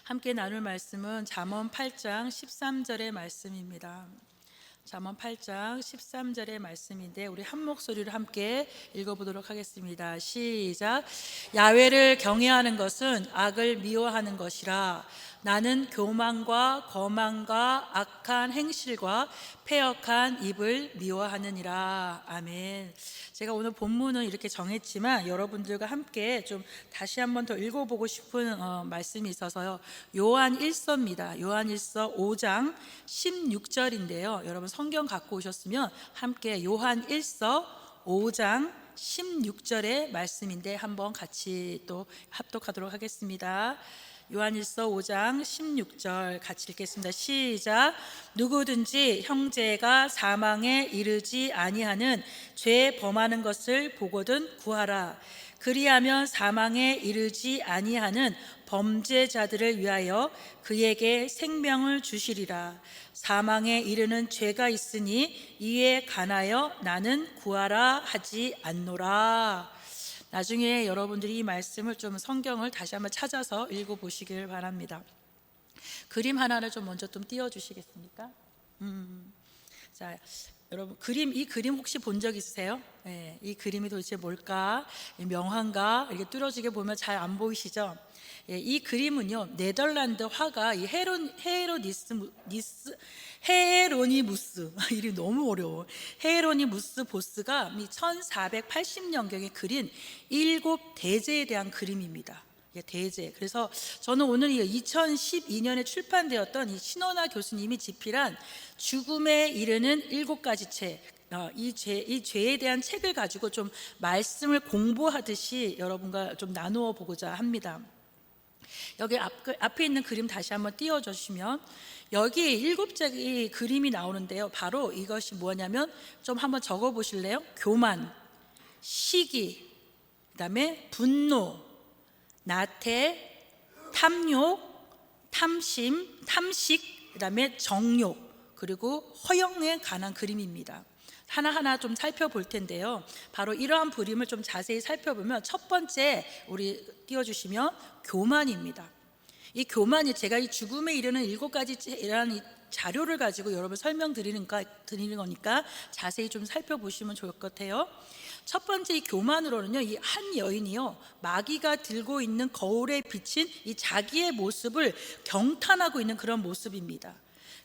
함께 나눌 말씀은 잠언 8장 13절의 말씀입니다. 잠언 8장 13절의 말씀인데 우리 한 목소리로 함께 읽어보도록 하겠습니다. 시작. 야훼를 경외하는 것은 악을 미워하는 것이라. 나는 교만과 거만과 악한 행실과 패역한 입을 미워하느니라. 아멘. 제가 오늘 본문은 이렇게 정했지만 여러분들과 함께 좀 다시 한번 더 읽어보고 싶은 말씀이 있어서요. 요한 1서입니다. 요한 1서 5장 16절인데요. 여러분 성경 갖고 오셨으면 함께 요한 1서 5장 16절의 말씀인데 한번 같이 또 합독하도록 하겠습니다. 요한일서 5장 16절 같이 읽겠습니다. 시작. 누구든지 형제가 사망에 이르지 아니하는 죄 범하는 것을 보거든 구하라. 그리하면 사망에 이르지 아니하는 범죄자들을 위하여 그에게 생명을 주시리라. 사망에 이르는 죄가 있으니 이에 관하여 나는 구하라 하지 않노라. 나중에 여러분들이 이 말씀을 좀 성경을 다시 한번 찾아서 읽어보시길 바랍니다. 그림 하나를 좀 먼저 좀 띄워주시겠습니까? 자, 여러분 이 그림 혹시 본 적 있으세요? 네, 이 그림이 도대체 뭘까? 명화인가? 이렇게 뚫어지게 보면 잘 안 보이시죠? 예, 이 그림은요 네덜란드 화가 이 헤에로니무스 이름이 너무 어려워. 헤에로니무스 보스가 1480년경에 그린 7대제에 대한 그림입니다. 대제. 그래서 저는 오늘 2012년에 출판되었던 이 신원아 교수님이 집필한 죽음에 이르는 7가지 죄, 이 죄에 대한 책을 가지고 좀 말씀을 공부하듯이 여러분과 좀 나누어 보고자 합니다. 여기 앞에 있는 그림 다시 한번 띄워주시면 여기 7장의 그림이 나오는데요. 바로 이것이 뭐냐면 좀 한번 적어 보실래요? 교만, 시기, 그 다음에 분노, 나태, 탐욕, 탐심, 탐식, 그 다음에 정욕, 그리고 허영에 관한 그림입니다. 하나하나 좀 살펴볼 텐데요. 바로 이러한 그림을 좀 자세히 살펴보면 첫 번째 우리 띄워주시면 교만입니다. 이 교만이 제가 이 죽음에 이르는 7가지라는 자료를 가지고 여러분 설명드리는 거니까 자세히 좀 살펴보시면 좋을 것 같아요. 첫 번째 이 교만으로는요, 이 한 여인이요 마귀가 들고 있는 거울에 비친 이 자기의 모습을 경탄하고 있는 그런 모습입니다.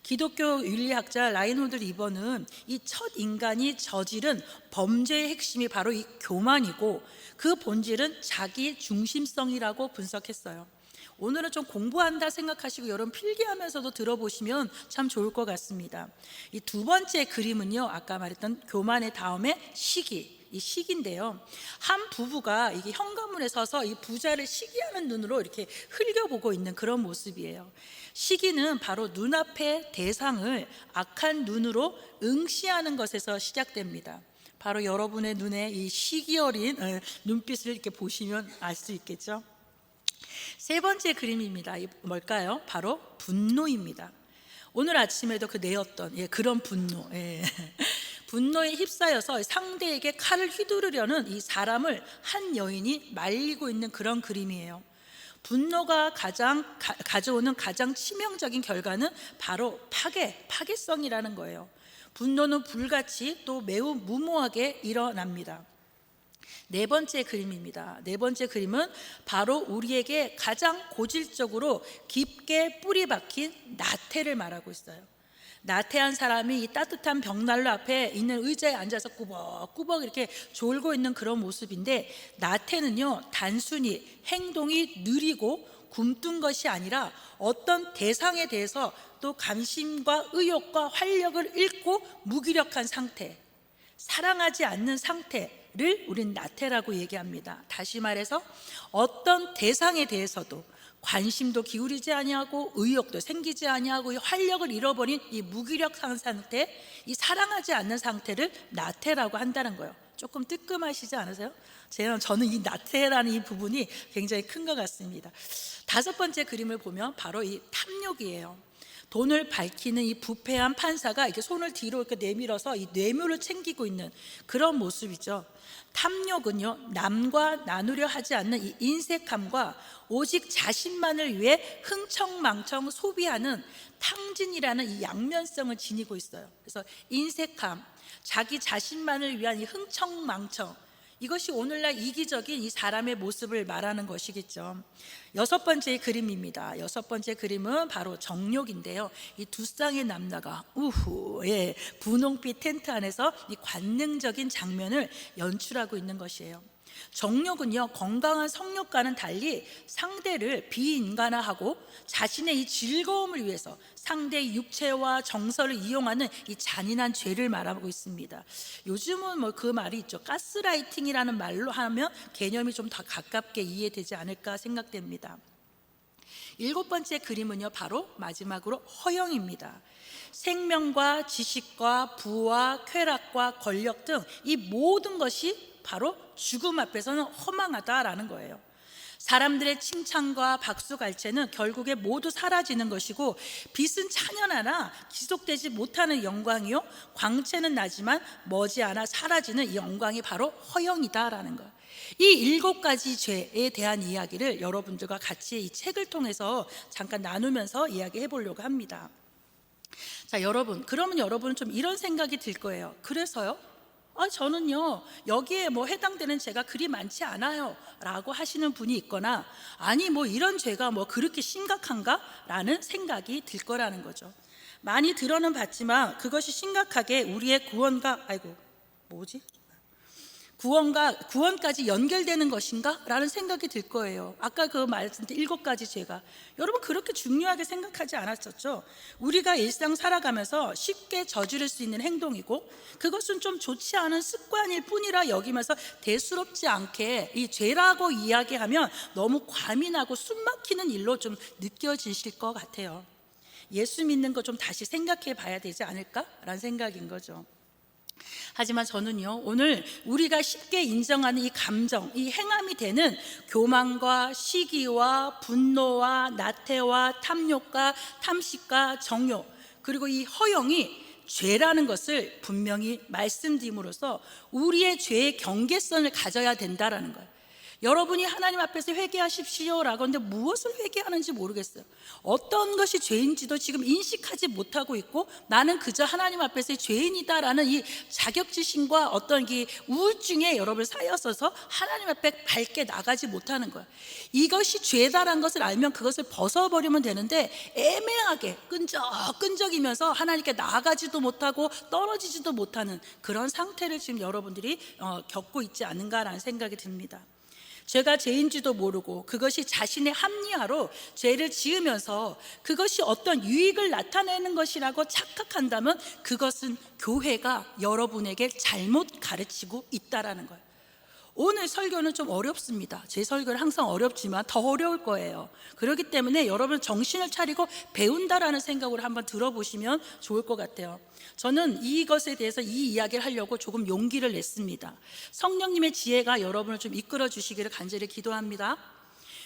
기독교 윤리학자 라인홀드 리버는 이 첫 인간이 저지른 범죄의 핵심이 바로 이 교만이고 그 본질은 자기 중심성이라고 분석했어요. 오늘은 좀 공부한다 생각하시고 여러분 필기하면서도 들어보시면 참 좋을 것 같습니다. 이 두 번째 그림은요, 아까 말했던 교만의 다음에 시기, 이 시기인데요. 한 부부가 이게 현관문에 서서 이 부자를 시기하는 눈으로 이렇게 흘겨보고 있는 그런 모습이에요. 시기는 바로 눈앞의 대상을 악한 눈으로 응시하는 것에서 시작됩니다. 바로 여러분의 눈에 이 시기 어린 눈빛을 이렇게 보시면 알 수 있겠죠. 세 번째 그림입니다. 뭘까요? 바로 분노입니다. 오늘 아침에도 내었던 그런 분노, 분노에 휩싸여서 상대에게 칼을 휘두르려는 이 사람을 한 여인이 말리고 있는 그런 그림이에요. 분노가 가져오는 가장 치명적인 결과는 바로 파괴성이라는 거예요. 분노는 불같이 또 매우 무모하게 일어납니다. 네 번째 그림입니다. 네 번째 그림은 바로 우리에게 가장 고질적으로 깊게 뿌리 박힌 나태를 말하고 있어요. 나태한 사람이 이 따뜻한 벽난로 앞에 있는 의자에 앉아서 꾸벅꾸벅 이렇게 졸고 있는 그런 모습인데, 나태는요 단순히 행동이 느리고 굼뜬 것이 아니라 어떤 대상에 대해서 또 감심과 의욕과 활력을 잃고 무기력한 상태, 사랑하지 않는 상태를 우린 나태라고 얘기합니다. 다시 말해서 어떤 대상에 대해서도 관심도 기울이지 아니하고 의욕도 생기지 아니하고 활력을 잃어버린 이 무기력한 상태, 이 사랑하지 않는 상태를 나태라고 한다는 거예요. 조금 뜨끔하시지 않으세요? 저는 이 나태라는 이 부분이 굉장히 큰 것 같습니다. 다섯 번째 그림을 보면 바로 이 탐욕이에요. 돈을 밝히는 이 부패한 판사가 이렇게 손을 뒤로 이렇게 내밀어서 이 뇌물을 챙기고 있는 그런 모습이죠. 탐욕은요, 남과 나누려 하지 않는 이 인색함과 오직 자신만을 위해 흥청망청 소비하는 탕진이라는 이 양면성을 지니고 있어요. 그래서 인색함, 자기 자신만을 위한 이 흥청망청, 이것이 오늘날 이기적인 이 사람의 모습을 말하는 것이겠죠. 여섯 번째 그림입니다. 여섯 번째 그림은 바로 정욕인데요. 이 두 쌍의 남녀가 우후에 분홍빛 텐트 안에서 이 관능적인 장면을 연출하고 있는 것이에요. 정욕은요, 건강한 성욕과는 달리 상대를 비인간화하고 자신의 이 즐거움을 위해서 상대의 육체와 정서를 이용하는 이 잔인한 죄를 말하고 있습니다. 요즘은 뭐 그 말이 있죠. 가스라이팅이라는 말로 하면 개념이 좀 더 가깝게 이해되지 않을까 생각됩니다. 일곱 번째 그림은요, 바로 마지막으로 허영입니다. 생명과 지식과 부와 쾌락과 권력 등 이 모든 것이 바로 죽음 앞에서는 허망하다라는 거예요. 사람들의 칭찬과 박수갈채는 결국에 모두 사라지는 것이고, 빛은 찬연하나 지속되지 못하는 영광이요, 광채는 나지만 머지않아 사라지는 이 영광이 바로 허영이다라는 거예요. 이 일곱 가지 죄에 대한 이야기를 여러분들과 같이 이 책을 통해서 잠깐 나누면서 이야기해 보려고 합니다. 자, 여러분, 그러면 여러분은 좀 이런 생각이 들 거예요. 그래서요? 저는요, 여기에 뭐 해당되는 죄가 그리 많지 않아요 라고 하시는 분이 있거나, 아니 뭐 이런 죄가 뭐 그렇게 심각한가? 라는 생각이 들 거라는 거죠. 많이 들어는 봤지만 그것이 심각하게 우리의 구원까지 연결되는 것인가? 라는 생각이 들 거예요. 아까 그 말씀드린 일곱 가지 죄가 여러분 그렇게 중요하게 생각하지 않았었죠? 우리가 일상 살아가면서 쉽게 저지를 수 있는 행동이고, 그것은 좀 좋지 않은 습관일 뿐이라 여기면서 대수롭지 않게 이 죄라고 이야기하면 너무 과민하고 숨막히는 일로 좀 느껴지실 것 같아요. 예수 믿는 거 좀 다시 생각해 봐야 되지 않을까라는 생각인 거죠. 하지만 저는요, 오늘 우리가 쉽게 인정하는 이 감정, 이 행함이 되는 교만과 시기와 분노와 나태와 탐욕과 탐식과 정욕, 그리고 이 허영이 죄라는 것을 분명히 말씀드림으로써 우리의 죄의 경계선을 가져야 된다라는 거예요. 여러분이 하나님 앞에서 회개하십시오라고 하는데 무엇을 회개하는지 모르겠어요. 어떤 것이 죄인지도 지금 인식하지 못하고 있고, 나는 그저 하나님 앞에서 죄인이다라는 이 자격지심과 어떤 이 우울증에 여러분 쌓였어서 하나님 앞에 밝게 나가지 못하는 거예요. 이것이 죄다라는 것을 알면 그것을 벗어버리면 되는데, 애매하게 끈적이면서 하나님께 나아가지도 못하고 떨어지지도 못하는 그런 상태를 지금 여러분들이 겪고 있지 않은가라는 생각이 듭니다. 죄가 죄인지도 모르고 그것이 자신의 합리화로 죄를 지으면서 그것이 어떤 유익을 나타내는 것이라고 착각한다면 그것은 교회가 여러분에게 잘못 가르치고 있다라는 거예요. 오늘 설교는 좀 어렵습니다. 제 설교는 항상 어렵지만 더 어려울 거예요. 그렇기 때문에 여러분 정신을 차리고 배운다라는 생각으로 한번 들어보시면 좋을 것 같아요. 저는 이것에 대해서 이 이야기를 하려고 조금 용기를 냈습니다. 성령님의 지혜가 여러분을 좀 이끌어 주시기를 간절히 기도합니다.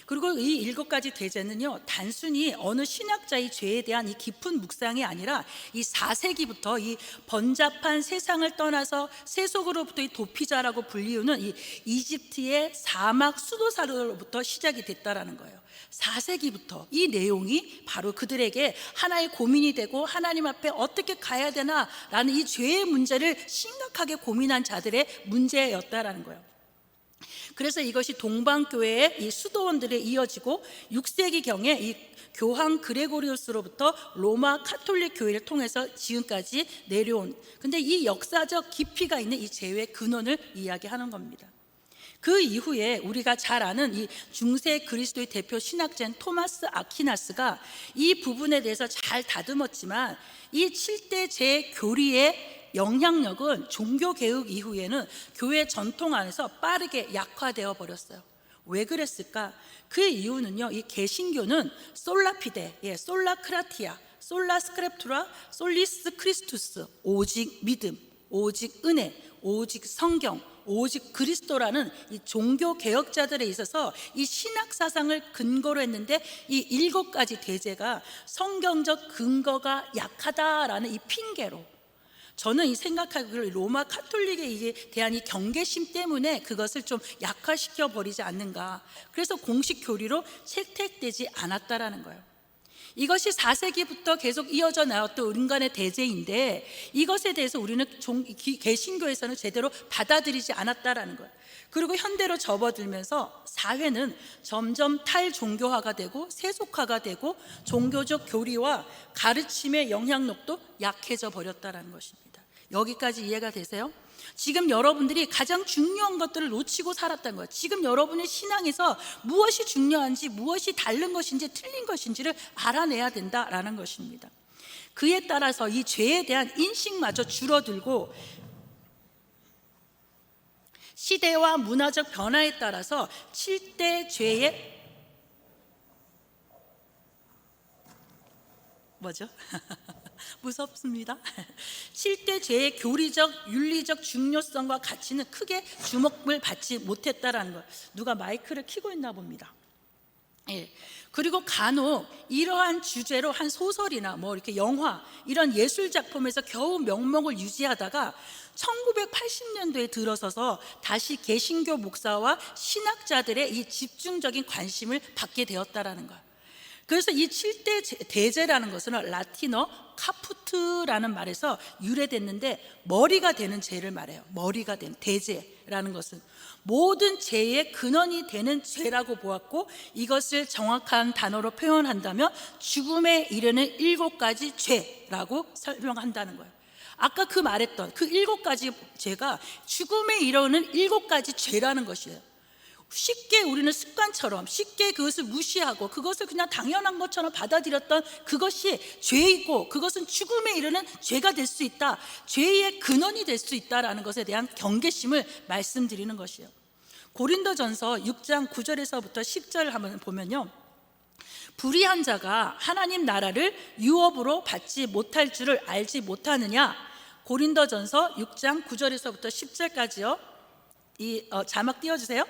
그리고 이 일곱 가지 대죄는요, 단순히 어느 신학자의 죄에 대한 이 깊은 묵상이 아니라 이 4세기부터 이 번잡한 세상을 떠나서 세속으로부터 이 도피자라고 불리우는 이 이집트의 사막 수도사로부터 시작이 됐다라는 거예요. 4세기부터 이 내용이 바로 그들에게 하나의 고민이 되고, 하나님 앞에 어떻게 가야 되나라는 이 죄의 문제를 심각하게 고민한 자들의 문제였다라는 거예요. 그래서 이것이 동방교회의 이 수도원들에 이어지고 6세기경에 이 교황 그레고리우스로부터 로마 카톨릭 교회를 통해서 지금까지 내려온, 근데 이 역사적 깊이가 있는 이 죄의 근원을 이야기하는 겁니다. 그 이후에 우리가 잘 아는 이 중세 그리스도의 대표 신학자인 토마스 아퀴나스가 이 부분에 대해서 잘 다듬었지만, 이 7대 재교리의 영향력은 종교개혁 이후에는 교회 전통 안에서 빠르게 약화되어 버렸어요. 왜 그랬을까? 그 이유는요, 이 개신교는 솔라피데, 솔라크라티아, 솔라스크랩투라, 솔리스 크리스투스, 오직 믿음, 오직 은혜, 오직 성경, 오직 그리스도라는 이 종교 개혁자들에 있어서 이 신학 사상을 근거로 했는데, 이 7가지 대제가 성경적 근거가 약하다라는 이 핑계로, 저는 이 생각하기를 로마 카톨릭에 이게 대한 이 경계심 때문에 그것을 좀 약화시켜 버리지 않는가. 그래서 공식 교리로 채택되지 않았다라는 거예요. 이것이 4세기부터 계속 이어져 나왔던 인간의 대제인데, 이것에 대해서 우리는 개신교에서는 제대로 받아들이지 않았다라는 거예요. 그리고 현대로 접어들면서 사회는 점점 탈종교화가 되고 세속화가 되고 종교적 교리와 가르침의 영향력도 약해져 버렸다라는 것입니다. 여기까지 이해가 되세요? 지금 여러분들이 가장 중요한 것들을 놓치고 살았다는 거예요. 지금 여러분의 신앙에서 무엇이 중요한지, 무엇이 다른 것인지 틀린 것인지를 알아내야 된다라는 것입니다. 그에 따라서 이 죄에 대한 인식마저 줄어들고, 시대와 문화적 변화에 따라서 7대 죄의 뭐죠? 무섭습니다. 7대 죄의 교리적, 윤리적 중요성과 가치는 크게 주목을 받지 못했다라는 걸, 누가 마이크를 켜고 있나 봅니다. 예. 그리고 간혹 이러한 주제로 한 소설이나 뭐 이렇게 영화, 이런 예술 작품에서 겨우 명목을 유지하다가 1980년도에 들어서서 다시 개신교 목사와 신학자들의 이 집중적인 관심을 받게 되었다라는 거예요. 그래서 이 7대 대제라는 것은 라틴어 카푸트라는 말에서 유래됐는데, 머리가 되는 죄를 말해요. 머리가 되는 대제라는 것은 모든 죄의 근원이 되는 죄라고 보았고, 이것을 정확한 단어로 표현한다면 죽음에 이르는 7가지 죄라고 설명한다는 거예요. 아까 그 말했던 그 7가지 죄가 죽음에 이르는 7가지 죄라는 것이에요. 쉽게 우리는 습관처럼 쉽게 그것을 무시하고 그것을 그냥 당연한 것처럼 받아들였던 그것이 죄이고, 그것은 죽음에 이르는 죄가 될 수 있다, 죄의 근원이 될 수 있다라는 것에 대한 경계심을 말씀드리는 것이에요. 고린도전서 6장 9절에서부터 10절을 한번 보면요, 불의한 자가 하나님 나라를 유업으로 받지 못할 줄을 알지 못하느냐. 고린도전서 6장 9절에서부터 10절까지요. 이 자막 띄워주세요.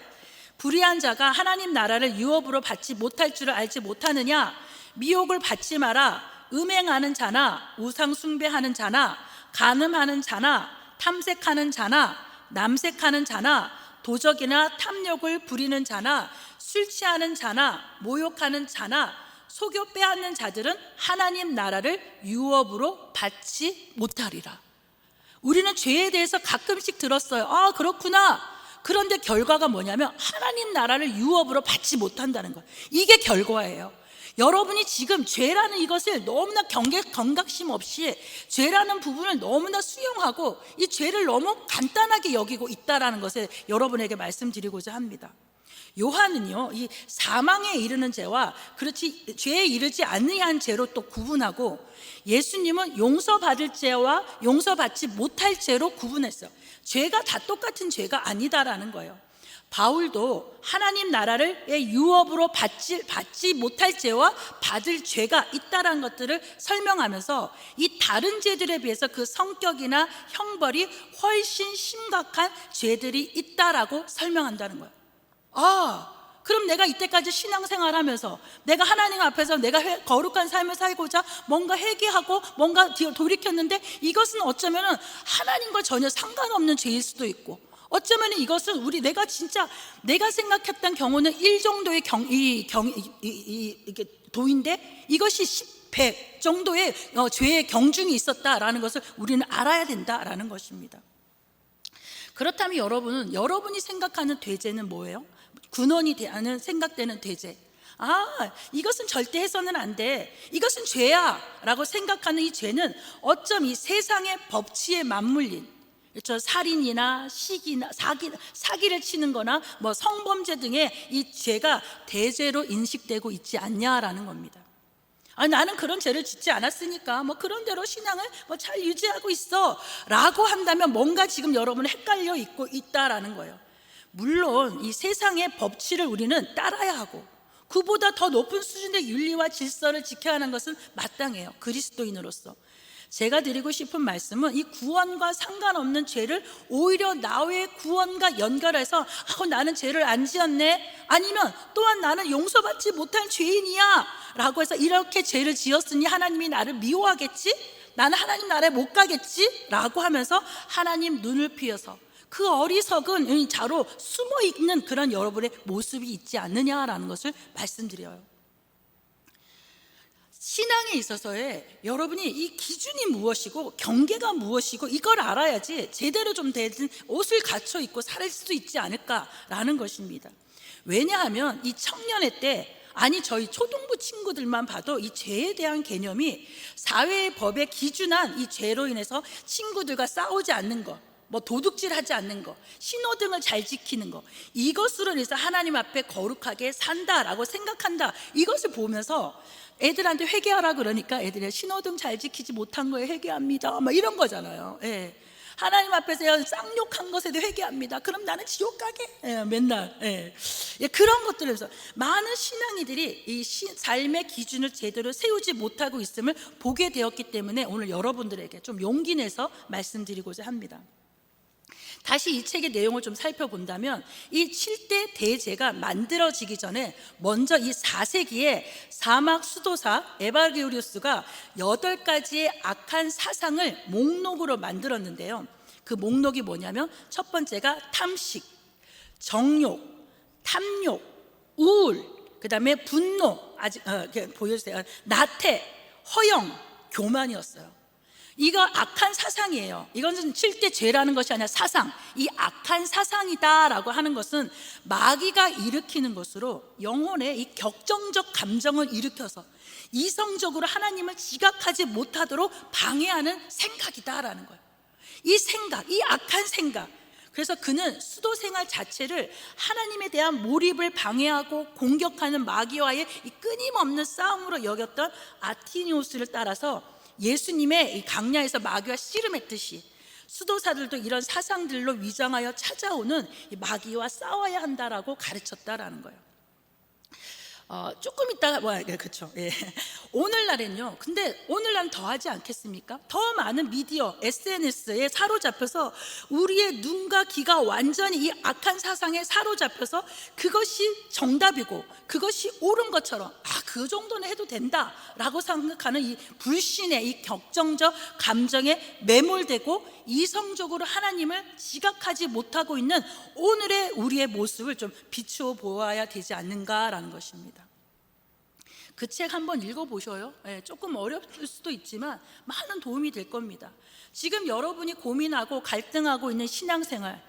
불의한 자가 하나님 나라를 유업으로 받지 못할 줄을 알지 못하느냐. 미혹을 받지 마라. 음행하는 자나 우상 숭배하는 자나 간음하는 자나 탐색하는 자나 남색하는 자나 도적이나 탐욕을 부리는 자나 술 취하는 자나 모욕하는 자나 속여 빼앗는 자들은 하나님 나라를 유업으로 받지 못하리라. 우리는 죄에 대해서 가끔씩 들었어요. 아, 그렇구나. 그런데 결과가 뭐냐면 하나님 나라를 유업으로 받지 못한다는 거예요. 이게 결과예요. 여러분이 지금 죄라는 이것을 너무나 경각심 없이 죄라는 부분을 너무나 수용하고 이 죄를 너무 간단하게 여기고 있다라는 것을 여러분에게 말씀드리고자 합니다. 요한은요, 이 사망에 이르는 죄와 그렇지 죄에 이르지 않는 죄로 또 구분하고, 예수님은 용서받을 죄와 용서받지 못할 죄로 구분했어요. 죄가 다 똑같은 죄가 아니다라는 거예요. 바울도 하나님 나라를 유업으로 받지 못할 죄와 받을 죄가 있다라는 것들을 설명하면서 이 다른 죄들에 비해서 그 성격이나 형벌이 훨씬 심각한 죄들이 있다라고 설명한다는 거예요. 아, 그럼 내가 이때까지 신앙생활하면서 내가 하나님 앞에서 내가 거룩한 삶을 살고자 뭔가 회개하고 뭔가 돌이켰는데, 이것은 어쩌면은 하나님과 전혀 상관없는 죄일 수도 있고, 어쩌면 이것은 내가 진짜 내가 생각했던 경우는 1 정도의 도인데 이것이 10, 100 정도의 죄의 경중이 있었다라는 것을 우리는 알아야 된다라는 것입니다. 그렇다면 여러분이 생각하는 죄는 뭐예요? 근원이 되는 생각되는 죄. 아, 이것은 절대 해서는 안 돼, 이것은 죄야 라고 생각하는 이 죄는 어쩜 이 세상의 법치에 맞물린, 그렇죠, 살인이나 시기나 사기를 치는 거나 뭐 성범죄 등의 이 죄가 대죄로 인식되고 있지 않냐라는 겁니다. 아, 나는 그런 죄를 짓지 않았으니까 뭐 그런 대로 신앙을 뭐 잘 유지하고 있어 라고 한다면 뭔가 지금 여러분은 헷갈려 있다라는 거예요. 물론 이 세상의 법치를 우리는 따라야 하고 그보다 더 높은 수준의 윤리와 질서를 지켜야 하는 것은 마땅해요, 그리스도인으로서. 제가 드리고 싶은 말씀은 이 구원과 상관없는 죄를 오히려 나의 구원과 연결해서 나는 죄를 안 지었네, 아니면 또한 나는 용서받지 못한 죄인이야 라고 해서 이렇게 죄를 지었으니 하나님이 나를 미워하겠지, 나는 하나님 나라에 못 가겠지 라고 하면서 하나님 눈을 피해서 그 어리석은 자로 숨어있는 그런 여러분의 모습이 있지 않느냐라는 것을 말씀드려요. 신앙에 있어서의 여러분이 이 기준이 무엇이고 경계가 무엇이고 이걸 알아야지 제대로 좀 된 옷을 갖춰 입고 살 수 있지 않을까라는 것입니다. 왜냐하면 이 청년회 때, 아니 저희 초등부 친구들만 봐도 이 죄에 대한 개념이 사회의 법에 기준한 이 죄로 인해서 친구들과 싸우지 않는 것, 뭐 도둑질하지 않는 거, 신호등을 잘 지키는 거, 이것으로 인해서 하나님 앞에 거룩하게 산다라고 생각한다, 이것을 보면서 애들한테 회개하라 그러니까 애들이 신호등 잘 지키지 못한 거에 회개합니다 막 이런 거잖아요. 예. 하나님 앞에서 쌍욕한 것에도 회개합니다. 그럼 나는 지옥 가게? 예, 맨날. 예. 예, 그런 것들에서 많은 신앙이들이 이 삶의 기준을 제대로 세우지 못하고 있음을 보게 되었기 때문에 오늘 여러분들에게 좀 용기 내서 말씀드리고자 합니다. 다시 이 책의 내용을 좀 살펴본다면 이 7대 대제가 만들어지기 전에 먼저 이 4세기에 사막 수도사 에바게우리우스가 8가지의 악한 사상을 목록으로 만들었는데요. 그 목록이 뭐냐면 첫 번째가 탐식, 정욕, 탐욕, 우울, 그 다음에 분노, 보여주세요. 나태, 허영, 교만이었어요. 이거 악한 사상이에요. 이건 7대 죄라는 것이 아니라 사상, 이 악한 사상이다라고 하는 것은 마귀가 일으키는 것으로 영혼의 이 격정적 감정을 일으켜서 이성적으로 하나님을 지각하지 못하도록 방해하는 생각이다라는 거예요. 이 생각, 이 악한 생각. 그래서 그는 수도 생활 자체를 하나님에 대한 몰입을 방해하고 공격하는 마귀와의 이 끊임없는 싸움으로 여겼던 아티니우스를 따라서 예수님의 이 강야에서 마귀와 씨름했듯이 수도사들도 이런 사상들로 위장하여 찾아오는 이 마귀와 싸워야 한다라고 가르쳤다라는 거예요. 조금 있다가 그렇죠. 예. 오늘날엔요. 근데 오늘날은 더 하지 않겠습니까? 더 많은 미디어, SNS에 사로잡혀서 우리의 눈과 귀가 완전히 이 악한 사상에 사로잡혀서 그것이 정답이고 그것이 옳은 것처럼 그 정도는 해도 된다라고 생각하는 이 불신의 이 격정적 감정에 매몰되고 이성적으로 하나님을 지각하지 못하고 있는 오늘의 우리의 모습을 좀 비추어 보아야 되지 않는가라는 것입니다. 그 책 한번 읽어보셔요. 조금 어렵을 수도 있지만 많은 도움이 될 겁니다. 지금 여러분이 고민하고 갈등하고 있는 신앙생활,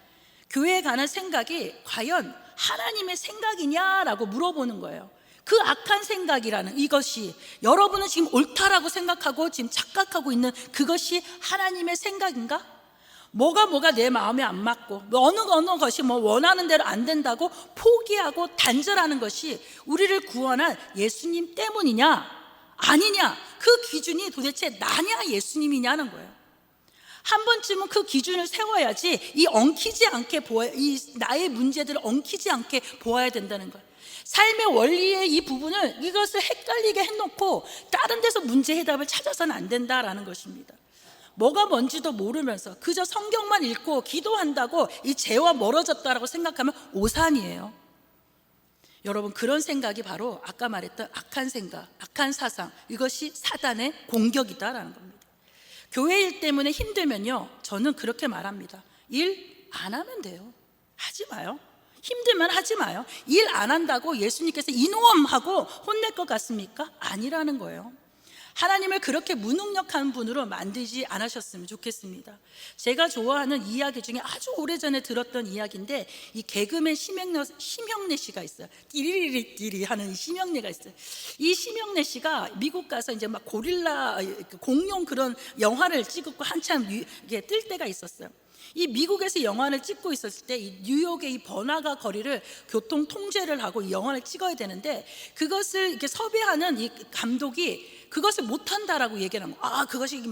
교회에 가는 생각이 과연 하나님의 생각이냐라고 물어보는 거예요. 그 악한 생각이라는 이것이 여러분은 지금 옳다라고 생각하고 지금 착각하고 있는 그것이 하나님의 생각인가? 뭐가 내 마음에 안 맞고 어느 것이 원하는 대로 안 된다고 포기하고 단절하는 것이 우리를 구원한 예수님 때문이냐 아니냐, 그 기준이 도대체 나냐 예수님이냐는 거예요. 한 번쯤은 그 기준을 세워야지 이 나의 문제들을 엉키지 않게 보아야 된다는 거예요. 삶의 원리의 이 부분을 이것을 헷갈리게 해놓고 다른 데서 문제 해답을 찾아서는 안 된다라는 것입니다. 뭐가 뭔지도 모르면서 그저 성경만 읽고 기도한다고 이 죄와 멀어졌다라고 생각하면 오산이에요. 여러분, 그런 생각이 바로 아까 말했던 악한 생각, 악한 사상, 이것이 사단의 공격이다라는 겁니다. 교회 일 때문에 힘들면요, 저는 그렇게 말합니다. 일 안 하면 돼요. 하지 마요. 힘들면 하지 마요. 일 안 한다고 예수님께서 이놈 하고 혼낼 것 같습니까? 아니라는 거예요. 하나님을 그렇게 무능력한 분으로 만들지 않으셨으면 좋겠습니다. 제가 좋아하는 이야기 중에 아주 오래전에 들었던 이야기인데, 이 개그맨 심형래 씨가 있어요. 띠리리리띠리 하는 심형래가 있어요. 이 심형래 씨가 미국 가서 이제 막 고릴라 공룡 그런 영화를 찍고 한참 이게 뜰 때가 있었어요. 이 미국에서 영화를 찍고 있었을 때 이 뉴욕의 이 번화가 거리를 교통 통제를 하고 이 영화를 찍어야 되는데, 그것을 이렇게 섭외하는 이 감독이 그것을 못한다라고 얘기를 한 거예요. 그것이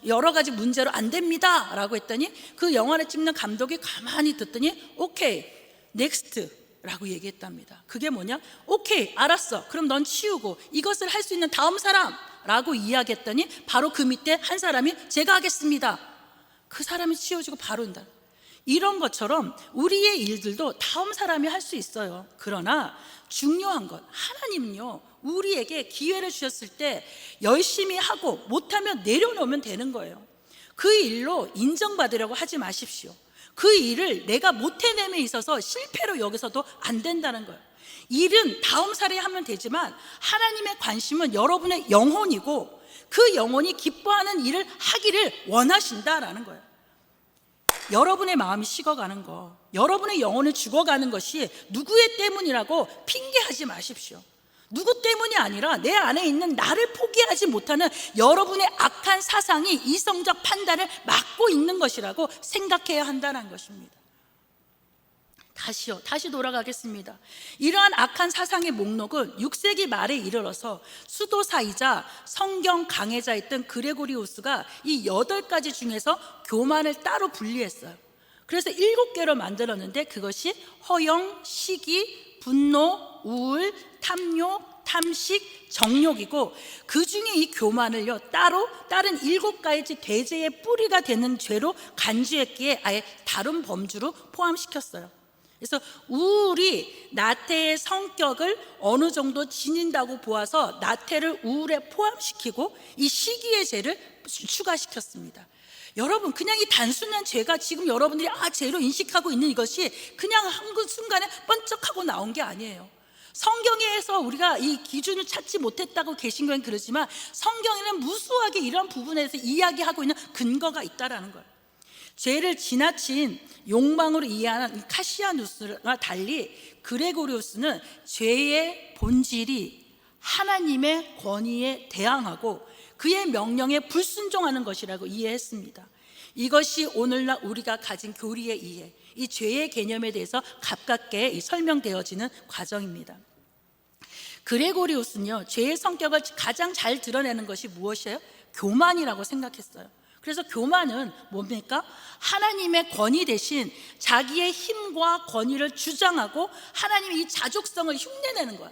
여러 가지 문제로 안 됩니다 라고 했더니, 그 영화를 찍는 감독이 가만히 듣더니 오케이, 넥스트 라고 얘기했답니다. 그게 뭐냐? 오케이, 알았어. 그럼 넌 치우고 이것을 할 수 있는 다음 사람 라고 이야기했더니 바로 그 밑에 한 사람이 제가 하겠습니다. 그 사람이 치워지고 바로 온다. 이런 것처럼 우리의 일들도 다음 사람이 할 수 있어요. 그러나 중요한 건 하나님은요, 우리에게 기회를 주셨을 때 열심히 하고 못하면 내려놓으면 되는 거예요. 그 일로 인정받으려고 하지 마십시오. 그 일을 내가 못해냄에 있어서 실패로 여기서도 안 된다는 거예요. 일은 다음 사람이 하면 되지만 하나님의 관심은 여러분의 영혼이고 그 영혼이 기뻐하는 일을 하기를 원하신다라는 거예요. 여러분의 마음이 식어가는 거, 여러분의 영혼이 죽어가는 것이 누구의 때문이라고 핑계하지 마십시오. 누구 때문이 아니라 내 안에 있는 나를 포기하지 못하는 여러분의 악한 사상이 이성적 판단을 막고 있는 것이라고 생각해야 한다는 것입니다. 다시 돌아가겠습니다. 이러한 악한 사상의 목록은 6세기 말에 이르러서 수도사이자 성경 강해자였던 그레고리우스가 이 8가지 중에서 교만을 따로 분리했어요. 그래서 7개로 만들었는데 그것이 허영, 시기, 분노, 우울, 탐욕, 탐식, 정욕이고 그 중에 이 교만을요 따로 다른 7가지 대죄의 뿌리가 되는 죄로 간주했기에 아예 다른 범주로 포함시켰어요. 그래서 우울이 나태의 성격을 어느 정도 지닌다고 보아서 나태를 우울에 포함시키고 이 시기의 죄를 추가시켰습니다. 여러분, 그냥 이 단순한 죄가 지금 여러분들이 죄로 인식하고 있는 이것이 그냥 한 순간에 번쩍하고 나온 게 아니에요. 성경에서 우리가 이 기준을 찾지 못했다고 계신 건 그러지만 성경에는 무수하게 이런 부분에서 이야기하고 있는 근거가 있다라는 거예요. 죄를 지나친 욕망으로 이해하는 카시아누스와 달리 그레고리우스는 죄의 본질이 하나님의 권위에 대항하고 그의 명령에 불순종하는 것이라고 이해했습니다. 이것이 오늘날 우리가 가진 교리의 이해, 이 죄의 개념에 대해서 가깝게 설명되어지는 과정입니다. 그레고리우스는요, 죄의 성격을 가장 잘 드러내는 것이 무엇이에요? 교만이라고 생각했어요. 그래서 교만은 뭡니까? 하나님의 권위 대신 자기의 힘과 권위를 주장하고 하나님의 이 자족성을 흉내내는 거야.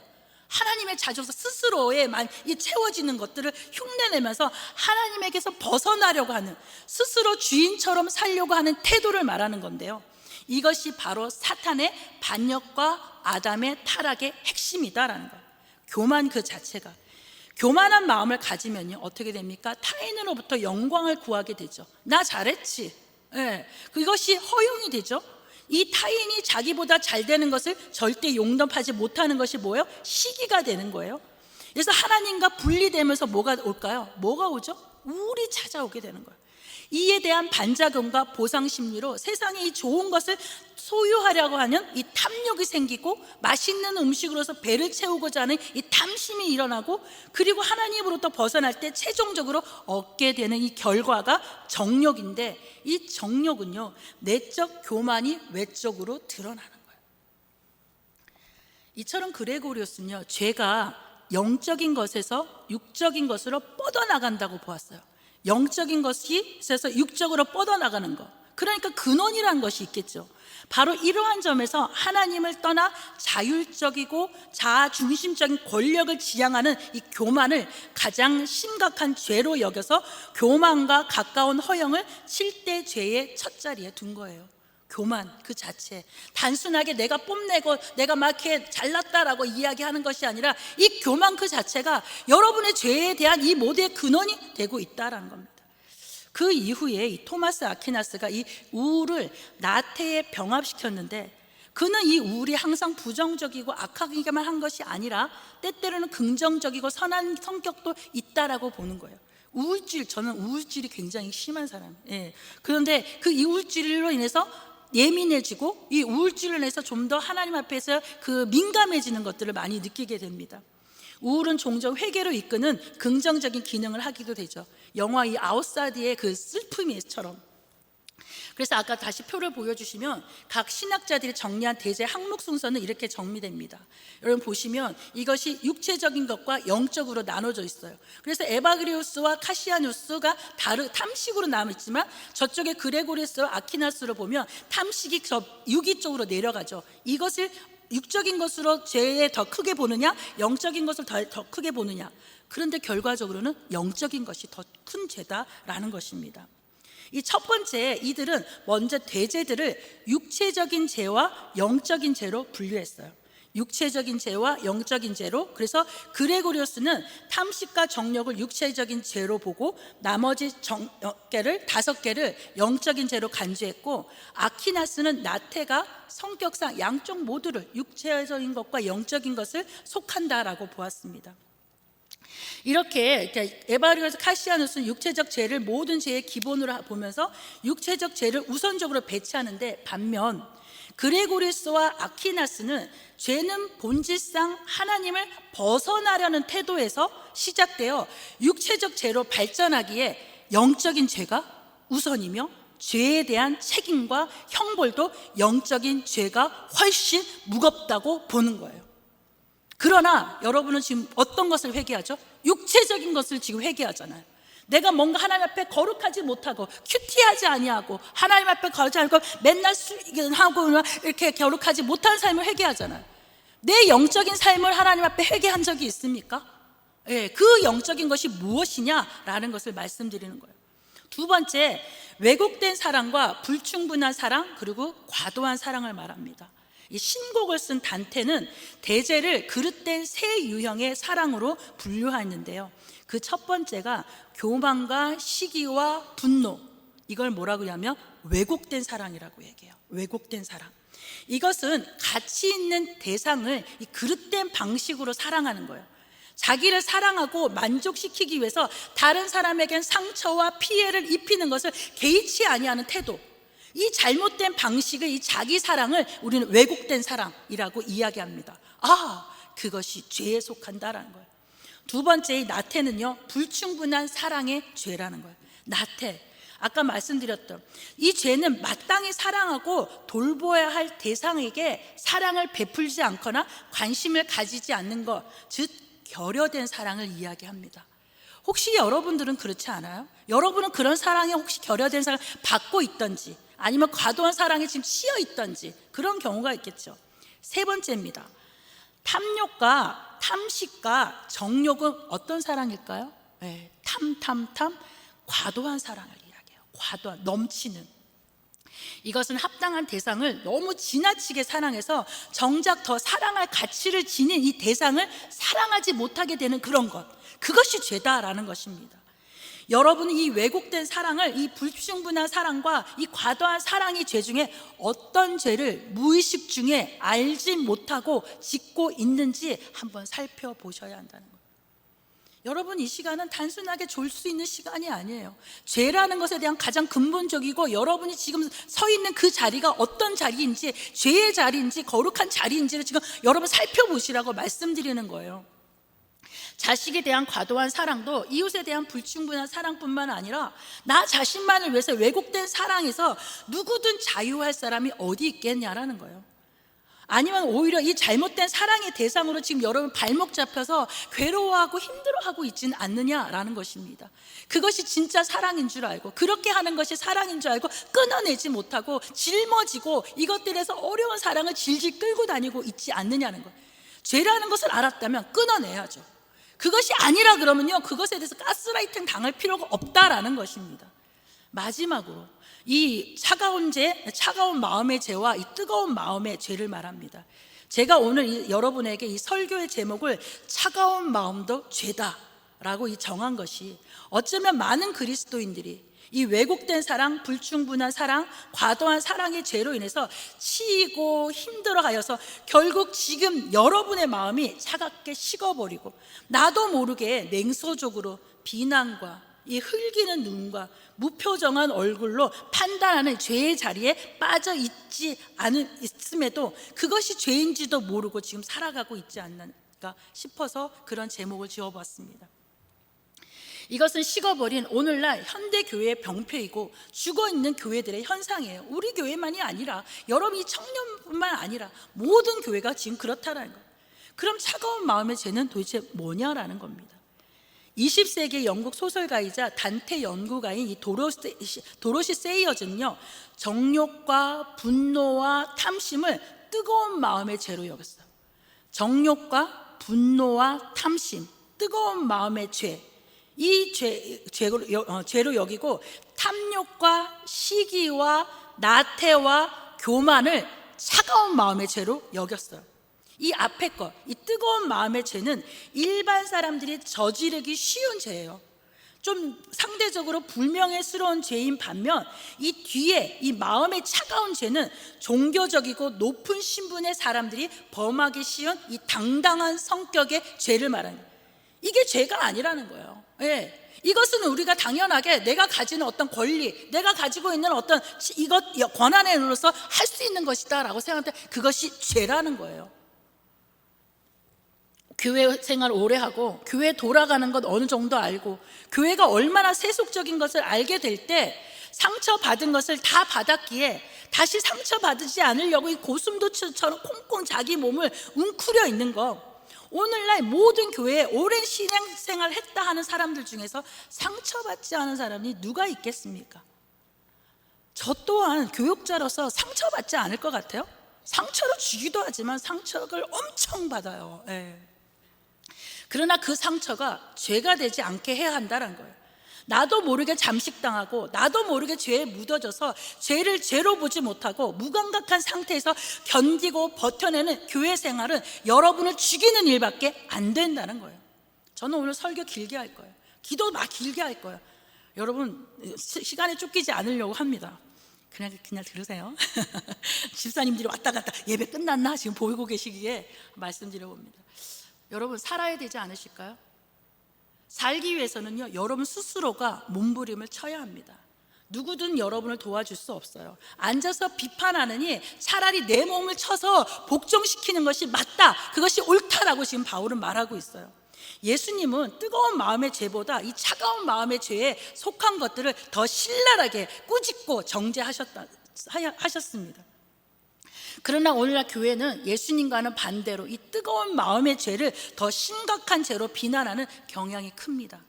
하나님의 자족성 스스로에만 이 채워지는 것들을 흉내내면서 하나님에게서 벗어나려고 하는, 스스로 주인처럼 살려고 하는 태도를 말하는 건데요, 이것이 바로 사탄의 반역과 아담의 타락의 핵심이다라는 거예요. 교만 그 자체가. 교만한 마음을 가지면요 어떻게 됩니까? 타인으로부터 영광을 구하게 되죠. 나 잘했지. 그것이 허용이 되죠. 이 타인이 자기보다 잘 되는 것을 절대 용납하지 못하는 것이 뭐예요? 시기가 되는 거예요. 그래서 하나님과 분리되면서 뭐가 올까요? 뭐가 오죠? 우울이 찾아오게 되는 거예요. 이에 대한 반작용과 보상 심리로 세상에 이 좋은 것을 소유하려고 하는 이 탐욕이 생기고 맛있는 음식으로서 배를 채우고자 하는 이 탐심이 일어나고 그리고 하나님으로부터 벗어날 때 최종적으로 얻게 되는 이 결과가 정욕인데 이 정욕은요 내적 교만이 외적으로 드러나는 거예요. 이처럼 그레고리우스는요 죄가 영적인 것에서 육적인 것으로 뻗어나간다고 보았어요. 영적인 것이 있어서 육적으로 뻗어나가는 것, 그러니까 근원이라는 것이 있겠죠. 바로 이러한 점에서 하나님을 떠나 자율적이고 자아중심적인 권력을 지향하는 이 교만을 가장 심각한 죄로 여겨서 교만과 가까운 허영을 7대 죄의 첫 자리에 둔 거예요. 교만 그 자체, 단순하게 내가 뽐내고 내가 막 이렇게 잘났다라고 이야기하는 것이 아니라 이 교만 그 자체가 여러분의 죄에 대한 이 모두의 근원이 되고 있다라는 겁니다. 그 이후에 이 토마스 아퀴나스가 이 우울을 나태에 병합시켰는데 그는 이 우울이 항상 부정적이고 악하기만 한 것이 아니라 때때로는 긍정적이고 선한 성격도 있다라고 보는 거예요. 우울질, 저는 우울질이 굉장히 심한 사람이에요. 그런데 그 우울질로 인해서 예민해지고 이 우울질로 인해서 좀 더 하나님 앞에서 그 민감해지는 것들을 많이 느끼게 됩니다. 우울은 종종 회개로 이끄는 긍정적인 기능을 하기도 되죠. 영화 이 아웃사이드의 그 슬픔이처럼. 그래서 아까 다시 표를 보여주시면 각 신학자들이 정리한 대제 항목 순서는 이렇게 정리됩니다. 여러분 보시면 이것이 육체적인 것과 영적으로 나눠져 있어요. 그래서 에바그리우스와 카시아누스가 탐식으로 남았지만 저쪽에 그레고리스와 아퀴나스로 보면 탐식이 저 유기 쪽으로 내려가죠. 이것을 육적인 것으로 죄에 더 크게 보느냐, 영적인 것을 더 크게 보느냐. 그런데 결과적으로는 영적인 것이 더 큰 죄다라는 것입니다. 이 첫 번째, 이들은 먼저 대죄들을 육체적인 죄와 영적인 죄로 분류했어요. 육체적인 죄와 영적인 죄로. 그래서 그레고리오스는 탐식과 정욕을 육체적인 죄로 보고 나머지 5개를 영적인 죄로 간주했고, 아퀴나스는 나태가 성격상 양쪽 모두를 육체적인 것과 영적인 것을 속한다라고 보았습니다. 이렇게 에바르고스 카시아누스는 육체적 죄를 모든 죄의 기본으로 보면서 육체적 죄를 우선적으로 배치하는데, 반면 그레고리스와 아퀴나스는 죄는 본질상 하나님을 벗어나려는 태도에서 시작되어 육체적 죄로 발전하기에 영적인 죄가 우선이며, 죄에 대한 책임과 형벌도 영적인 죄가 훨씬 무겁다고 보는 거예요. 그러나 여러분은 지금 어떤 것을 회개하죠? 육체적인 것을 지금 회개하잖아요. 내가 뭔가 하나님 앞에 거룩하지 못하고 큐티하지 아니하고 하나님 앞에 거룩하지 않고 맨날 하고 이렇게 거룩하지 못한 삶을 회개하잖아요. 내 영적인 삶을 하나님 앞에 회개한 적이 있습니까? 예, 그 영적인 것이 무엇이냐라는 것을 말씀드리는 거예요. 두 번째, 왜곡된 사랑과 불충분한 사랑, 그리고 과도한 사랑을 말합니다. 이 신곡을 쓴 단테는 대죄를 그릇된 세 유형의 사랑으로 분류하는데요. 그 첫 번째가 교만과 시기와 분노, 이걸 뭐라고 하냐면 왜곡된 사랑이라고 얘기해요. 왜곡된 사랑. 이것은 가치 있는 대상을 이 그릇된 방식으로 사랑하는 거예요. 자기를 사랑하고 만족시키기 위해서 다른 사람에겐 상처와 피해를 입히는 것을 개의치 아니하는 태도, 이 잘못된 방식의 이 자기 사랑을 우리는 왜곡된 사랑이라고 이야기합니다. 그것이 죄에 속한다라는 거예요. 두 번째, 이 나태는요, 불충분한 사랑의 죄라는 거예요. 나태, 아까 말씀드렸던 이 죄는 마땅히 사랑하고 돌보아야 할 대상에게 사랑을 베풀지 않거나 관심을 가지지 않는 것, 즉 결여된 사랑을 이야기합니다. 혹시 여러분들은 그렇지 않아요? 여러분은 그런 사랑에 혹시 결여된 사랑을 받고 있던지, 아니면 과도한 사랑에 지금 치여 있던지, 그런 경우가 있겠죠. 세 번째입니다. 탐욕과 탐식과 정욕은 어떤 사랑일까요? 네, 과도한 사랑을 이야기해요. 과도한, 넘치는. 이것은 합당한 대상을 너무 지나치게 사랑해서 정작 더 사랑할 가치를 지닌 이 대상을 사랑하지 못하게 되는 그런 것, 그것이 죄다라는 것입니다. 여러분은 이 왜곡된 사랑을, 이 불충분한 사랑과 이 과도한 사랑의 죄 중에 어떤 죄를 무의식 중에 알지 못하고 짓고 있는지 한번 살펴보셔야 한다는 거예요. 여러분, 이 시간은 단순하게 졸 수 있는 시간이 아니에요. 죄라는 것에 대한 가장 근본적이고, 여러분이 지금 서 있는 그 자리가 어떤 자리인지, 죄의 자리인지 거룩한 자리인지를 지금 여러분 살펴보시라고 말씀드리는 거예요. 자식에 대한 과도한 사랑도 이웃에 대한 불충분한 사랑뿐만 아니라 나 자신만을 위해서 왜곡된 사랑에서 누구든 자유할 사람이 어디 있겠냐라는 거예요. 아니면 오히려 이 잘못된 사랑의 대상으로 지금 여러분 발목 잡혀서 괴로워하고 힘들어하고 있지는 않느냐라는 것입니다. 그것이 진짜 사랑인 줄 알고, 그렇게 하는 것이 사랑인 줄 알고 끊어내지 못하고 짊어지고 이것들에서 어려운 사랑을 질질 끌고 다니고 있지 않느냐는 거예요. 죄라는 것을 알았다면 끊어내야죠. 그것이 아니라 그러면요, 그것에 대해서 가스라이팅 당할 필요가 없다라는 것입니다. 마지막으로 이 차가운 마음의 죄와 이 뜨거운 마음의 죄를 말합니다. 제가 오늘 여러분에게 이 설교의 제목을 차가운 마음도 죄다라고 정한 것이, 어쩌면 많은 그리스도인들이 이 왜곡된 사랑, 불충분한 사랑, 과도한 사랑의 죄로 인해서 치이고 힘들어하여서 결국 지금 여러분의 마음이 차갑게 식어버리고 나도 모르게 냉소적으로 비난과 이 흘기는 눈과 무표정한 얼굴로 판단하는 죄의 자리에 빠져 있음에도 그것이 죄인지도 모르고 지금 살아가고 있지 않는가 싶어서 그런 제목을 지어봤습니다. 이것은 식어버린 오늘날 현대교회의 병폐이고 죽어있는 교회들의 현상이에요. 우리 교회만이 아니라 여러분, 이 청년뿐만 아니라 모든 교회가 지금 그렇다는 거예요. 그럼 차가운 마음의 죄는 도대체 뭐냐라는 겁니다. 20세기 영국 소설가이자 단테 연구가인 이 도로시 세이어즈는요, 정욕과 분노와 탐심을 뜨거운 마음의 죄로 여겼어요. 정욕과 분노와 탐심, 뜨거운 마음의 죄, 이 죄로 여기고 탐욕과 시기와 나태와 교만을 차가운 마음의 죄로 여겼어요. 이 앞에 것, 이 뜨거운 마음의 죄는 일반 사람들이 저지르기 쉬운 죄예요. 좀 상대적으로 불명예스러운 죄인 반면 이 뒤에 이 마음의 차가운 죄는 종교적이고 높은 신분의 사람들이 범하기 쉬운 이 당당한 성격의 죄를 말하는 거예요. 이게 죄가 아니라는 거예요. 예. 이것은 우리가 당연하게 내가 가지는 어떤 권리, 내가 가지고 있는 어떤 이것 권한에 눌러서 할 수 있는 것이다 라고 생각할 때 그것이 죄라는 거예요. 교회 생활 오래 하고 교회 돌아가는 것 어느 정도 알고 교회가 얼마나 세속적인 것을 알게 될 때 상처받은 것을 다 받았기에 다시 상처받지 않으려고 이 고슴도치처럼 콩콩 자기 몸을 웅크려 있는 거. 오늘날 모든 교회에 오랜 신앙생활 했다 하는 사람들 중에서 상처받지 않은 사람이 누가 있겠습니까? 저 또한 교육자로서 상처받지 않을 것 같아요? 상처를 주기도 하지만 상처를 엄청 받아요. 예. 그러나 그 상처가 죄가 되지 않게 해야 한다는 거예요. 나도 모르게 잠식당하고 나도 모르게 죄에 묻어져서 죄를 죄로 보지 못하고 무감각한 상태에서 견디고 버텨내는 교회 생활은 여러분을 죽이는 일밖에 안 된다는 거예요. 저는 오늘 설교 길게 할 거예요. 기도 막 길게 할 거예요. 여러분 시간에 쫓기지 않으려고 합니다. 그냥 들으세요. 집사님들이 왔다 갔다 예배 끝났나 지금 보이고 계시기에 말씀드려 봅니다. 여러분 살아야 되지 않으실까요? 살기 위해서는요, 여러분 스스로가 몸부림을 쳐야 합니다. 누구든 여러분을 도와줄 수 없어요. 앉아서 비판하느니 차라리 내 몸을 쳐서 복종시키는 것이 맞다, 그것이 옳다라고 지금 바울은 말하고 있어요. 예수님은 뜨거운 마음의 죄보다 이 차가운 마음의 죄에 속한 것들을 더 신랄하게 꾸짖고 정죄하셨습니다. 그러나 오늘날 교회는 예수님과는 반대로 이 뜨거운 마음의 죄를 더 심각한 죄로 비난하는 경향이 큽니다.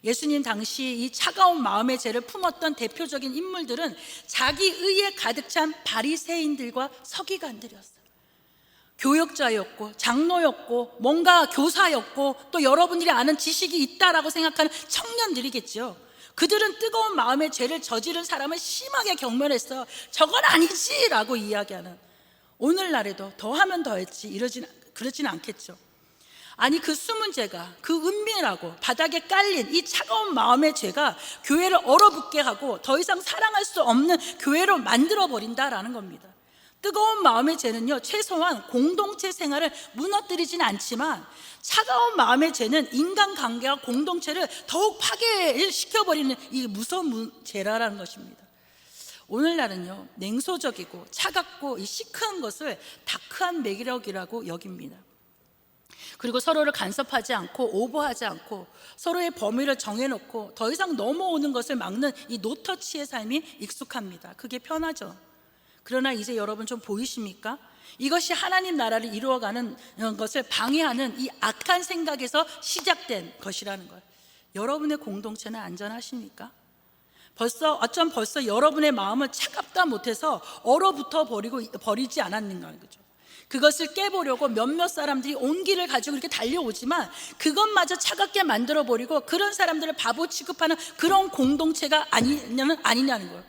예수님 당시 이 차가운 마음의 죄를 품었던 대표적인 인물들은 자기 의에 가득 찬 바리새인들과 서기관들이었어요. 교역자였고 장로였고 뭔가 교사였고 또 여러분들이 아는 지식이 있다라고 생각하는 청년들이겠죠. 그들은 뜨거운 마음의 죄를 저지른 사람을 심하게 경멸했어. 저건 아니지라고 이야기하는, 오늘날에도 더하면 더했지 그러진 않겠죠. 아니 그 숨은 죄가, 그 은밀하고 바닥에 깔린 이 차가운 마음의 죄가 교회를 얼어붙게 하고 더 이상 사랑할 수 없는 교회로 만들어버린다라는 겁니다. 뜨거운 마음의 죄는요, 최소한 공동체 생활을 무너뜨리진 않지만 차가운 마음의 죄는 인간관계와 공동체를 더욱 파괴시켜버리는 이 무서운 죄라는 것입니다. 오늘날은요, 냉소적이고 차갑고 이 시크한 것을 다크한 매력이라고 여깁니다. 그리고 서로를 간섭하지 않고 오버하지 않고 서로의 범위를 정해놓고 더 이상 넘어오는 것을 막는 이 노터치의 삶이 익숙합니다. 그게 편하죠. 그러나 이제 여러분 좀 보이십니까? 이것이 하나님 나라를 이루어가는 것을 방해하는 이 악한 생각에서 시작된 것이라는 거예요. 여러분의 공동체는 안전하십니까? 벌써 여러분의 마음은 차갑다 못해서 얼어붙어 버리지 않았는가는 거죠. 그것을 깨보려고 몇몇 사람들이 온기를 가지고 이렇게 달려오지만 그것마저 차갑게 만들어버리고 그런 사람들을 바보 취급하는 그런 공동체가 아니냐는 거예요.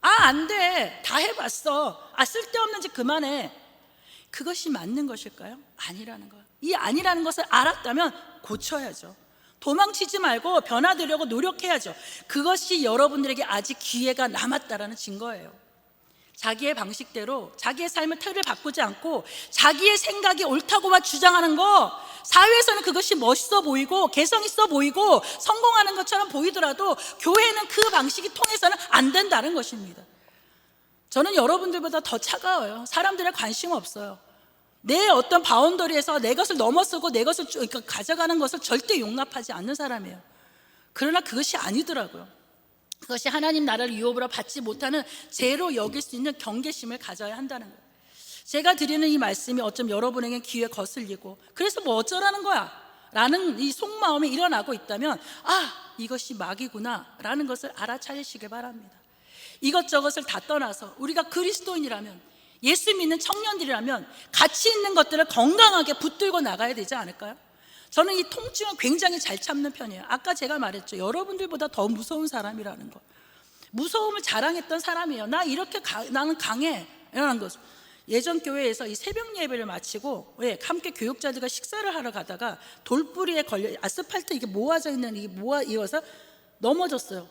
안 돼, 다 해봤어, 쓸데없는 짓 그만해. 그것이 맞는 것일까요? 아니라는 거예요. 이 아니라는 것을 알았다면 고쳐야죠. 도망치지 말고 변화되려고 노력해야죠. 그것이 여러분들에게 아직 기회가 남았다라는 증거예요. 자기의 방식대로 자기의 삶의 틀을 바꾸지 않고 자기의 생각이 옳다고만 주장하는 거, 사회에서는 그것이 멋있어 보이고 개성 있어 보이고 성공하는 것처럼 보이더라도 교회는 그 방식이 통해서는 안 된다는 것입니다. 저는 여러분들보다 더 차가워요. 사람들의 관심 없어요. 내 어떤 바운더리에서 내 것을 넘어서고 내 것을 가져가는 것을 절대 용납하지 않는 사람이에요. 그러나 그것이 아니더라고요. 그것이 하나님 나라를 유업으로 받지 못하는 죄로 여길 수 있는 경계심을 가져야 한다는 거예요. 제가 드리는 이 말씀이 어쩜 여러분에게 귀에 거슬리고 그래서 뭐 어쩌라는 거야 라는 이 속마음이 일어나고 있다면 이것이 마귀구나 라는 것을 알아차리시길 바랍니다. 이것저것을 다 떠나서 우리가 그리스도인이라면 예수 믿는 청년들이라면 가치 있는 것들을 건강하게 붙들고 나가야 되지 않을까요? 저는 이 통증을 굉장히 잘 참는 편이에요. 아까 제가 말했죠. 여러분들보다 더 무서운 사람이라는 거. 무서움을 자랑했던 사람이에요. 나는 강해. 이런 것. 예전 교회에서 이 새벽 예배를 마치고 함께 교육자들과 식사를 하러 가다가 돌뿌리에 걸려 아스팔트 이게 모아져 있는 이게 모아이어서 넘어졌어요.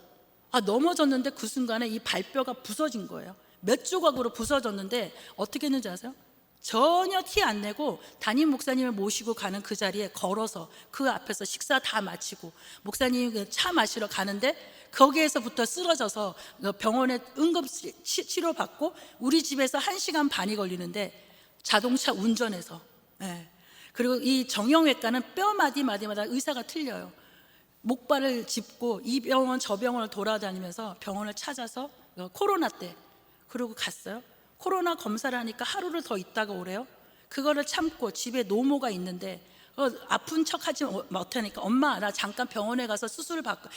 넘어졌는데 그 순간에 이 발뼈가 부서진 거예요. 몇 조각으로 부서졌는데 어떻게 했는지 아세요? 전혀 티 안 내고 담임 목사님을 모시고 가는 그 자리에 걸어서 그 앞에서 식사 다 마치고 목사님이 차 마시러 가는데 거기에서부터 쓰러져서 병원에 응급 치료받고 우리 집에서 1시간 반이 걸리는데 자동차 운전해서 그리고 이 정형외과는 뼈 마디마디마다 의사가 틀려요. 목발을 짚고 이 병원 저 병원을 돌아다니면서 병원을 찾아서 코로나 때 그러고 갔어요. 코로나 검사를 하니까 하루를 더 있다가 오래요. 그거를 참고 집에 노모가 있는데 아픈 척 하지 못하니까 엄마 나 잠깐 병원에 가서 수술을 받고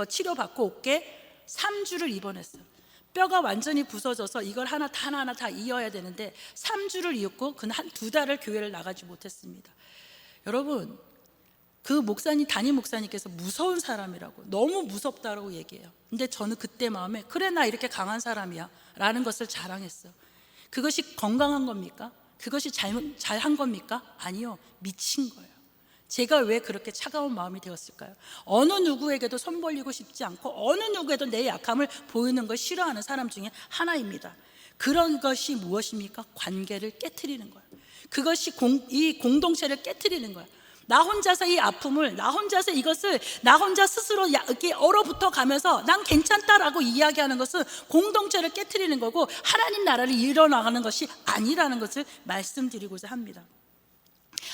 치료받고 올게. 3주를 입원했어요. 뼈가 완전히 부서져서 이걸 하나하나 다 이어야 되는데 3주를 이었고 그 한 2달을 교회를 나가지 못했습니다. 여러분 그 담임 목사님께서 무서운 사람이라고 너무 무섭다라고 얘기해요. 근데 저는 그때 마음에 그래 나 이렇게 강한 사람이야 라는 것을 자랑했어요. 그것이 건강한 겁니까? 그것이 잘한 겁니까? 아니요, 미친 거예요. 제가 왜 그렇게 차가운 마음이 되었을까요? 어느 누구에게도 손 벌리고 싶지 않고 어느 누구에도 내 약함을 보이는 걸 싫어하는 사람 중에 하나입니다. 그런 것이 무엇입니까? 관계를 깨트리는 거예요. 그것이 이 공동체를 깨트리는 거예요. 나 혼자서 이 아픔을 나 혼자 스스로 이렇게 얼어붙어 가면서 난 괜찮다라고 이야기하는 것은 공동체를 깨트리는 거고 하나님 나라를 이뤄나가는 것이 아니라는 것을 말씀드리고자 합니다.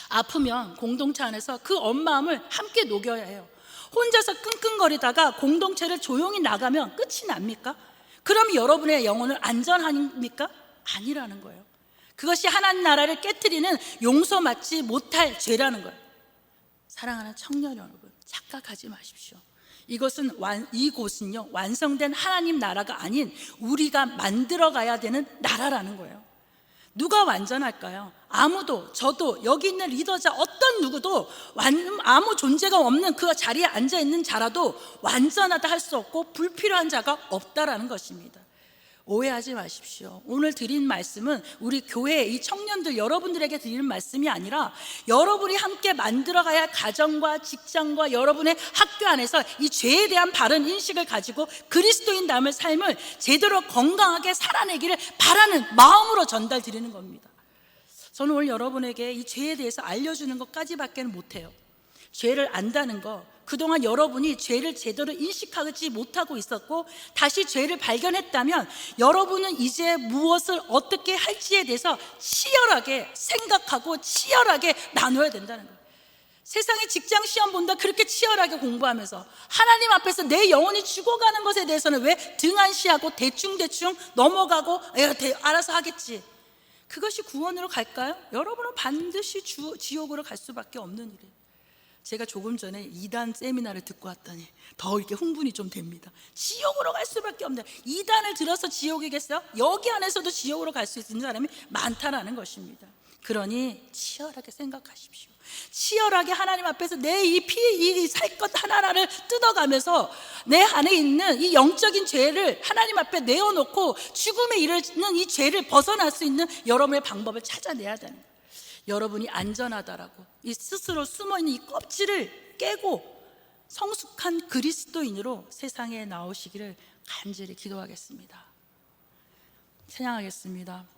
아프면 공동체 안에서 그 엄마음을 함께 녹여야 해요. 혼자서 끙끙거리다가 공동체를 조용히 나가면 끝이 납니까? 그럼 여러분의 영혼은 안전합니까? 아니라는 거예요. 그것이 하나님 나라를 깨트리는 용서받지 못할 죄라는 거예요. 사랑하는 청년 여러분, 착각하지 마십시오. 이곳은요 완성된 하나님 나라가 아닌 우리가 만들어가야 되는 나라라는 거예요. 누가 완전할까요? 아무도, 저도, 여기 있는 리더자 어떤 누구도 아무 존재가 없는 그 자리에 앉아있는 자라도 완전하다 할 수 없고 불필요한 자가 없다라는 것입니다. 오해하지 마십시오. 오늘 드린 말씀은 우리 교회 이 청년들 여러분들에게 드리는 말씀이 아니라 여러분이 함께 만들어가야 할 가정과 직장과 여러분의 학교 안에서 이 죄에 대한 바른 인식을 가지고 그리스도인다움의 삶을 제대로 건강하게 살아내기를 바라는 마음으로 전달드리는 겁니다. 저는 오늘 여러분에게 이 죄에 대해서 알려주는 것까지밖에 못해요. 죄를 안다는 거, 그동안 여러분이 죄를 제대로 인식하지 못하고 있었고 다시 죄를 발견했다면 여러분은 이제 무엇을 어떻게 할지에 대해서 치열하게 생각하고 치열하게 나눠야 된다는 거예요. 세상에 직장 시험 본다 그렇게 치열하게 공부하면서 하나님 앞에서 내 영혼이 죽어가는 것에 대해서는 왜 등한시하고 대충 넘어가고 알아서 하겠지. 그것이 구원으로 갈까요? 여러분은 반드시 지옥으로 갈 수밖에 없는 일이에요. 제가 조금 전에 2단 세미나를 듣고 왔더니 더 이렇게 흥분이 좀 됩니다. 지옥으로 갈 수밖에 없네. 2단을 들어서 지옥이겠어요? 여기 안에서도 지옥으로 갈 수 있는 사람이 많다라는 것입니다. 그러니 치열하게 생각하십시오. 치열하게 하나님 앞에서 내 이 살 것 하나하나를 뜯어가면서 내 안에 있는 이 영적인 죄를 하나님 앞에 내어놓고 죽음에 이르는 이 죄를 벗어날 수 있는 여러분의 방법을 찾아내야 되는 거예요. 여러분이 안전하다라고 이 스스로 숨어있는 이 껍질을 깨고 성숙한 그리스도인으로 세상에 나오시기를 간절히 기도하겠습니다. 찬양하겠습니다.